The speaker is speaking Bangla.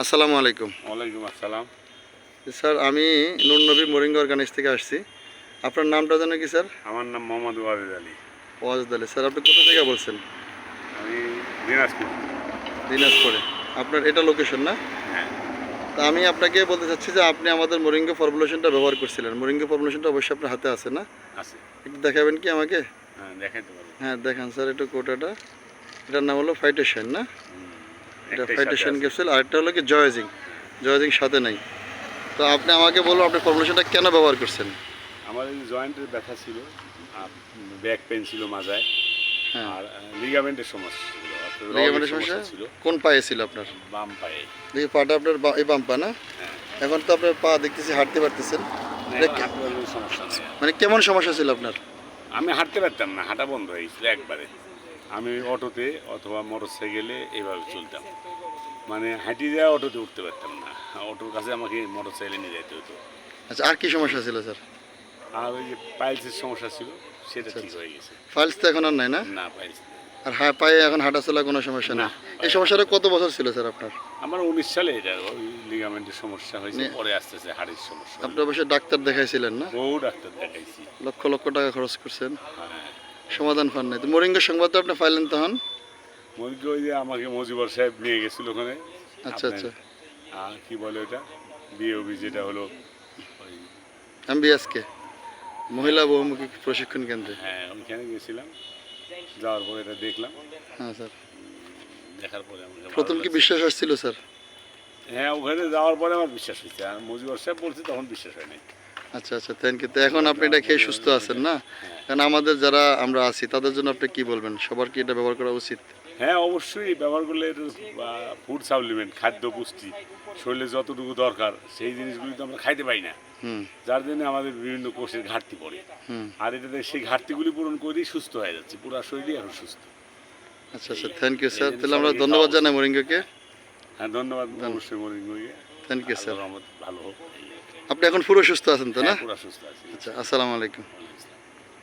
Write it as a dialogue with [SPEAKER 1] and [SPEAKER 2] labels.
[SPEAKER 1] আসসালামু আলাইকুম।
[SPEAKER 2] ওয়ালাইকুম আসসালাম।
[SPEAKER 1] স্যার আমি নূর নবী মোরিঙ্গা অর্গানিক্স থেকে আসছি। আপনার নামটা জানো কি স্যার?
[SPEAKER 2] আমার নাম মোহাম্মদ ওয়াজেদ আলী।
[SPEAKER 1] ওয়াজেদ আলী। স্যার আপনি কোথা থেকে বলছেন?
[SPEAKER 2] আমি দিনাজপুর।
[SPEAKER 1] দিনাজপুরে। আপনার এটা লোকেশন না?
[SPEAKER 2] হ্যাঁ।
[SPEAKER 1] তা আমি আপনাকে বলতে চাচ্ছি যে আপনি আমাদের মোরিঙ্গা ফর্মুলেশনটা ব্যবহার করছিলেন। মোরিঙ্গা ফর্মুলেশনটা অবশ্যই আপনার হাতে আছে না?
[SPEAKER 2] আছে।
[SPEAKER 1] একটু দেখাবেন কি আমাকে?
[SPEAKER 2] হ্যাঁ, দেখাইতে পারবো।
[SPEAKER 1] হ্যাঁ দেখান স্যার একটু কোটাটা। এটার নাম হলো ফাইটোশন না? এটা
[SPEAKER 2] একটাই সাথে
[SPEAKER 1] ফাইটোশন
[SPEAKER 2] আছে।
[SPEAKER 1] ক্যাপসুল আর একটা হলো কি জয়োজিং। জয়োজিং সাথে নাই। তো আপনি আমাকে বলুন আপনি ফর্মুলেশনটা কেন ব্যবহার করছেন?
[SPEAKER 2] আমার এই জয়েন্টের ব্যথা ছিল, ব্যাক পেন ছিল মাজায়,
[SPEAKER 1] হ্যাঁ।
[SPEAKER 2] আর লিগামেন্টের সমস্যা ছিল, অর্থাৎ
[SPEAKER 1] লিগামেন্টের
[SPEAKER 2] রগের
[SPEAKER 1] সমস্যা
[SPEAKER 2] ছিল
[SPEAKER 1] কোন পায়ে ছিল আপনার?
[SPEAKER 2] বাম পায়ে।
[SPEAKER 1] দেখি পাটা আপনার এই বাম পা না?
[SPEAKER 2] হ্যাঁ।
[SPEAKER 1] এখন তো আপনার পা দেখতেছি হাঁটতে পারতেছেন। এটা
[SPEAKER 2] এখন হাঁটতে পারলে সমস্যা নেই।
[SPEAKER 1] মানে কেমন সমস্যা ছিল আপনার?
[SPEAKER 2] আমি হাঁটতে পারতাম না, হাঁটা বন্ধ হয়ে গেছিল একবারে। আমি অটোতে অথবা মোটর সাইকেলে এইভাবে চলতাম, মানে হাঁটি যায়, অটোতে উঠতে পারতাম না। অটোর কাছে আমাকে মোটর সাইকেলে নিয়ে যেতে হতো।
[SPEAKER 1] আচ্ছা আর কি সমস্যা ছিল স্যার?
[SPEAKER 2] আর ওই যে পাইলসের সমস্যা ছিল, সেটা
[SPEAKER 1] আচ্ছা,
[SPEAKER 2] ঠিক হয়ে গেছে।
[SPEAKER 1] ফাইলস তো এখন আর নাই না?
[SPEAKER 2] না, পাইলস
[SPEAKER 1] আর হ্যাঁ পায়ে এখন হাঁটা চলা কোনো সমস্যা
[SPEAKER 2] না,
[SPEAKER 1] নেই। এই সমস্যাটা কত বছর ছিল স্যার আপনার?
[SPEAKER 2] আমার 19 সালে এটা ওই লিগামেন্টের সমস্যা হয়েছে,
[SPEAKER 1] নে-
[SPEAKER 2] পরে আস্তে আস্তে হাড়ের সমস্যা হলো।
[SPEAKER 1] আপনি অবশ্যই ডাক্তার দেখাইছিলেন না?
[SPEAKER 2] বহু ডাক্তার দেখাইছি।
[SPEAKER 1] লক্ষ লক্ষ টাকা খরচ করছেন,
[SPEAKER 2] হ্যাঁ,
[SPEAKER 1] সমাধান পান নাই। তো মোরিঙ্গার সংবাদ তো আপনি পাইলেন তখন?
[SPEAKER 2] মনিকে ওই যে আমাকে মজিবর সাহেব নিয়ে গেছিল ওখানে।
[SPEAKER 1] আচ্ছা
[SPEAKER 2] আপনার,
[SPEAKER 1] আচ্ছা।
[SPEAKER 2] কি বলে ওটা, বিওবি যেটা হলো ওই,
[SPEAKER 1] এমবিএসকে মহিলা বহুমুখী প্রশিক্ষণ কেন্দ্রে।
[SPEAKER 2] হ্যাঁ ওইখানে গেছিলাম। যাওয়ার পরে এটা দেখলাম,
[SPEAKER 1] হ্যাঁ স্যার।
[SPEAKER 2] দেখার পরে আমাকে ভালো
[SPEAKER 1] প্রথম কি
[SPEAKER 2] লাগছে।
[SPEAKER 1] বিশ্বাস আসছিল স্যার?
[SPEAKER 2] হ্যাঁ, ওখানে যাওয়ার পরে আমার বিশ্বাস হয়েছে, আর মজিবর সাহেব বলছে তখন বিশ্বাস হয় নাই।
[SPEAKER 1] আচ্ছা আচ্ছা থ্যাংক ইউ। তো এখন আপনি এটা খেয়ে সুস্থ আছেন না?
[SPEAKER 2] হ্যাঁ।
[SPEAKER 1] কারণ আমাদের যারা আমরা আছি তাদের জন্য আপনি কি বলবেন? সবার কি এটা ব্যবহার করা উচিত?
[SPEAKER 2] হ্যাঁ, অবশ্যই ব্যবহার করলে ফুড সাপ্লিমেন্ট, খাদ্য পুষ্টি, শরীরে যতটুকু দরকার সেই জিনিসগুলি তো আমরা খাইতে পাই না,
[SPEAKER 1] হুম
[SPEAKER 2] যার জন্য আমাদের বিভিন্ন কোষের ঘাটতি পড়ে।
[SPEAKER 1] হুম।
[SPEAKER 2] আর এটাতে সেই ঘাটতিগুলি পূরণ করেই সুস্থ হয়ে যাচ্ছে, পুরো শরীরই এখন সুস্থ।
[SPEAKER 1] আচ্ছা আচ্ছা থ্যাংক ইউ স্যার।
[SPEAKER 2] জন্য
[SPEAKER 1] তাহলে আমরা
[SPEAKER 2] সবাইকে
[SPEAKER 1] ধন্যবাদ
[SPEAKER 2] খাওয়া
[SPEAKER 1] জানাই মোরিঙ্গাকে।
[SPEAKER 2] হ্যাঁ, ধন্যবাদ অবশ্যই মরিঙ্গকে।
[SPEAKER 1] Thank you sir.
[SPEAKER 2] আল্লাহর রহমত ভালো হোক।
[SPEAKER 1] আপনি এখন পুরো সুস্থ আছেন তো না?
[SPEAKER 2] পুরো সুস্থ আছি।
[SPEAKER 1] আচ্ছা আসসালামু আলাইকুম।
[SPEAKER 2] ওয়ালাইকুম আসসালাম।